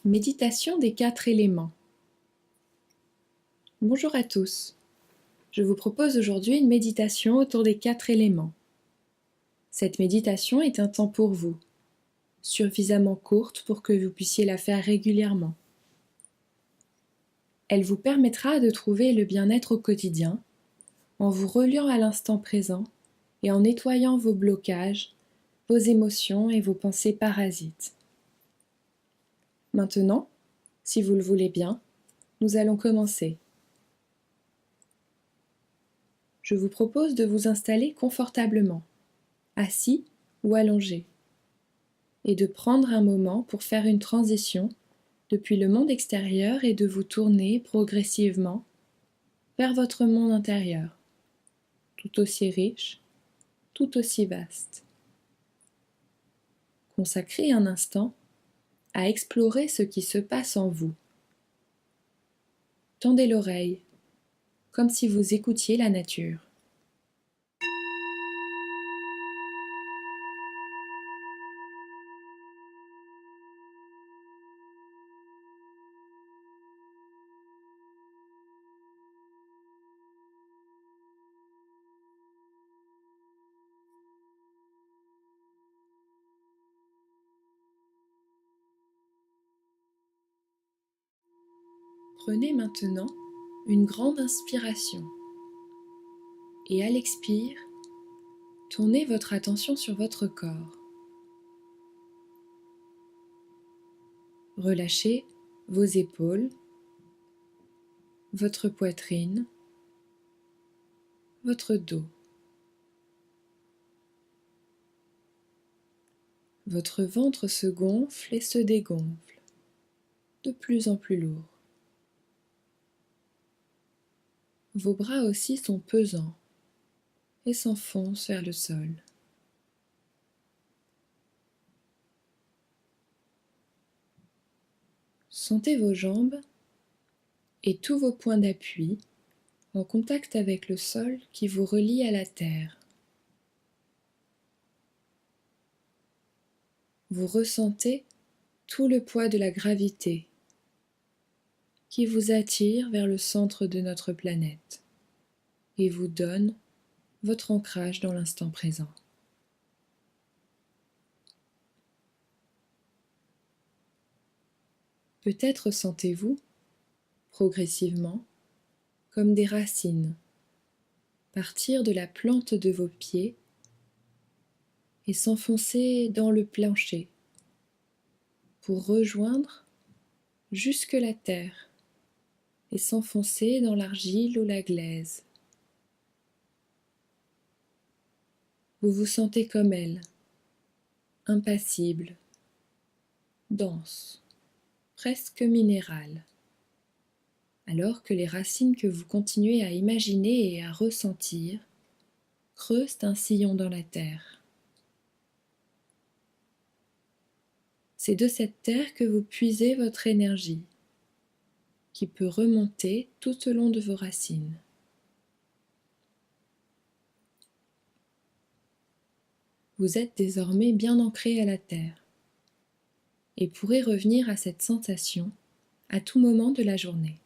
Méditation des 4 éléments. Bonjour à tous. Je vous propose aujourd'hui une méditation autour des 4 éléments. Cette méditation est un temps pour vous, suffisamment courte pour que vous puissiez la faire régulièrement. Elle vous permettra de trouver le bien-être au quotidien en vous reliant à l'instant présent et en nettoyant vos blocages, vos émotions et vos pensées parasites. Maintenant, si vous le voulez bien, nous allons commencer. Je vous propose de vous installer confortablement, assis ou allongé, et de prendre un moment pour faire une transition depuis le monde extérieur et de vous tourner progressivement vers votre monde intérieur, tout aussi riche, tout aussi vaste. Consacrez un instant à explorer ce qui se passe en vous. Tendez l'oreille, comme si vous écoutiez la nature. Prenez maintenant une grande inspiration et à l'expire, tournez votre attention sur votre corps. Relâchez vos épaules, votre poitrine, votre dos. Votre ventre se gonfle et se dégonfle, de plus en plus lourd. Vos bras aussi sont pesants et s'enfoncent vers le sol. Sentez vos jambes et tous vos points d'appui en contact avec le sol qui vous relie à la terre. Vous ressentez tout le poids de la gravité qui vous attire vers le centre de notre planète et vous donne votre ancrage dans l'instant présent. Peut-être sentez-vous, progressivement, comme des racines, partir de la plante de vos pieds et s'enfoncer dans le plancher pour rejoindre jusque la terre et s'enfoncer dans l'argile ou la glaise. Vous vous sentez comme elle, impassible, dense, presque minérale, alors que les racines que vous continuez à imaginer et à ressentir creusent un sillon dans la terre. C'est de cette terre que vous puisez votre énergie, qui peut remonter tout au long de vos racines. Vous êtes désormais bien ancré à la terre et pourrez revenir à cette sensation à tout moment de la journée.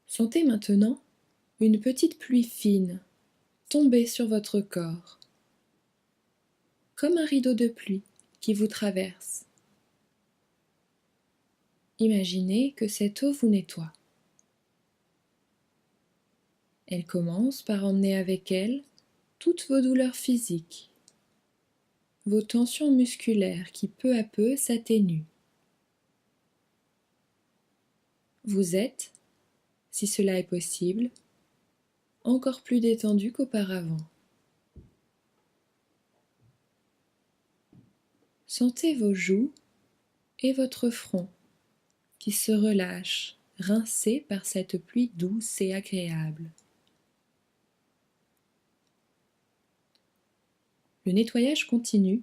Sentez maintenant une petite pluie fine tomber sur votre corps, comme un rideau de pluie qui vous traverse. Imaginez que cette eau vous nettoie. Elle commence par emmener avec elle toutes vos douleurs physiques, vos tensions musculaires qui peu à peu s'atténuent. Vous êtes, si cela est possible, encore plus détendu qu'auparavant. Sentez vos joues et votre front qui se relâchent, rincés par cette pluie douce et agréable. Le nettoyage continue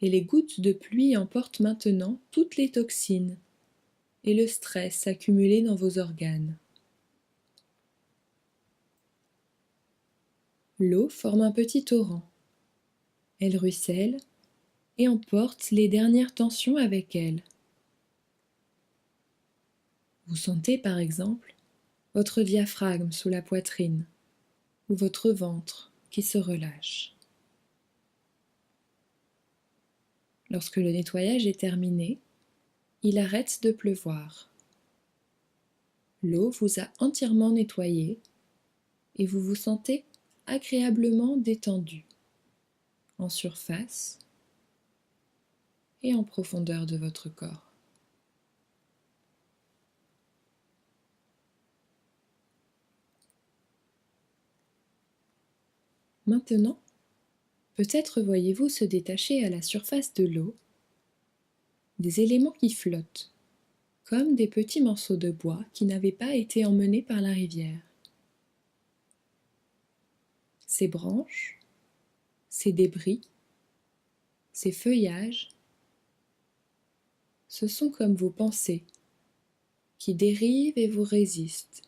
et les gouttes de pluie emportent maintenant toutes les toxines et le stress accumulé dans vos organes. L'eau forme un petit torrent. Elle ruisselle et emporte les dernières tensions avec elle. Vous sentez par exemple votre diaphragme sous la poitrine ou votre ventre qui se relâche. Lorsque le nettoyage est terminé, il arrête de pleuvoir. L'eau vous a entièrement nettoyé et vous vous sentez agréablement détendu en surface et en profondeur de votre corps. Maintenant, peut-être voyez-vous se détacher à la surface de l'eau des éléments qui flottent, comme des petits morceaux de bois qui n'avaient pas été emmenés par la rivière. Ces branches, ces débris, ces feuillages, ce sont comme vos pensées qui dérivent et vous résistent.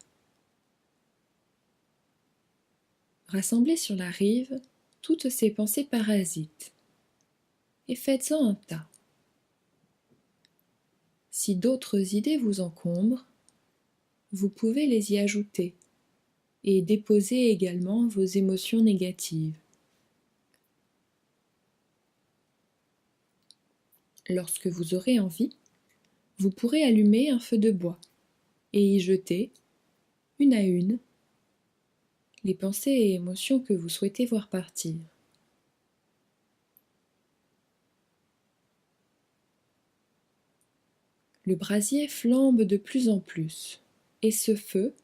Rassemblez sur la rive toutes ces pensées parasites et faites-en un tas. Si d'autres idées vous encombrent, vous pouvez les y ajouter et déposer également vos émotions négatives. Lorsque vous aurez envie, vous pourrez allumer un feu de bois et y jeter, une à une, les pensées et émotions que vous souhaitez voir partir. Le brasier flambe de plus en plus, et ce feu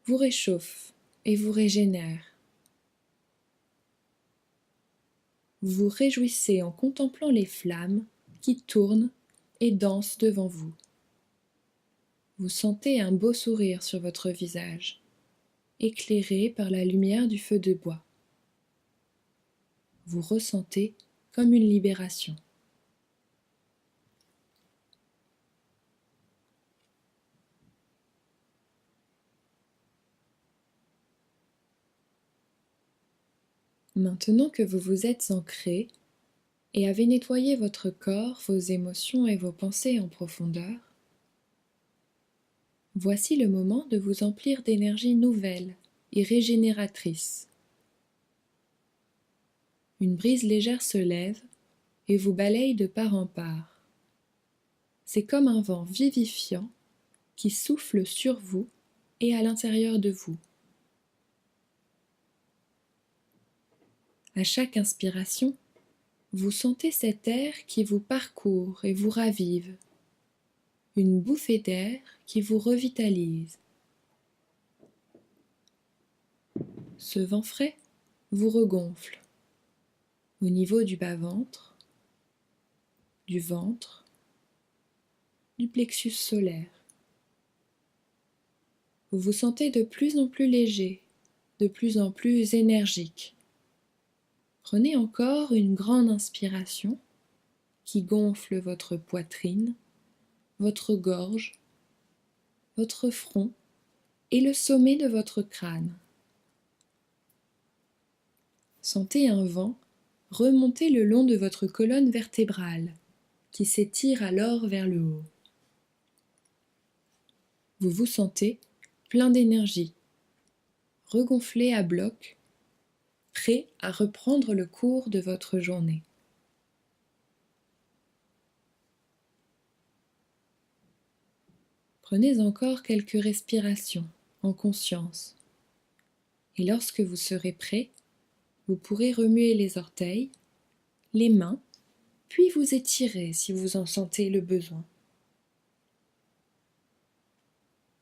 vous réchauffe et vous régénère. Vous vous réjouissez en contemplant les flammes qui tournent et dansent devant vous. Vous sentez un beau sourire sur votre visage, éclairé par la lumière du feu de bois. Vous ressentez comme une libération. Maintenant que vous vous êtes ancré et avez nettoyé votre corps, vos émotions et vos pensées en profondeur, voici le moment de vous emplir d'énergie nouvelle et régénératrice. Une brise légère se lève et vous balaye de part en part. C'est comme un vent vivifiant qui souffle sur vous et à l'intérieur de vous. À chaque inspiration, vous sentez cet air qui vous parcourt et vous ravive, une bouffée d'air qui vous revitalise. Ce vent frais vous regonfle au niveau du bas-ventre, du ventre, du plexus solaire. Vous vous sentez de plus en plus léger, de plus en plus énergique. Prenez encore une grande inspiration qui gonfle votre poitrine, votre gorge, votre front et le sommet de votre crâne. Sentez un vent remonter le long de votre colonne vertébrale qui s'étire alors vers le haut. Vous vous sentez plein d'énergie, regonflé à bloc, prêt à reprendre le cours de votre journée. Prenez encore quelques respirations en conscience. Et lorsque vous serez prêt, vous pourrez remuer les orteils, les mains, puis vous étirer si vous en sentez le besoin.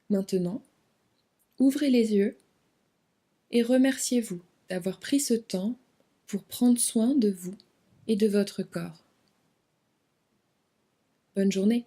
Maintenant, ouvrez les yeux et remerciez-vous d'avoir pris ce temps pour prendre soin de vous et de votre corps. Bonne journée.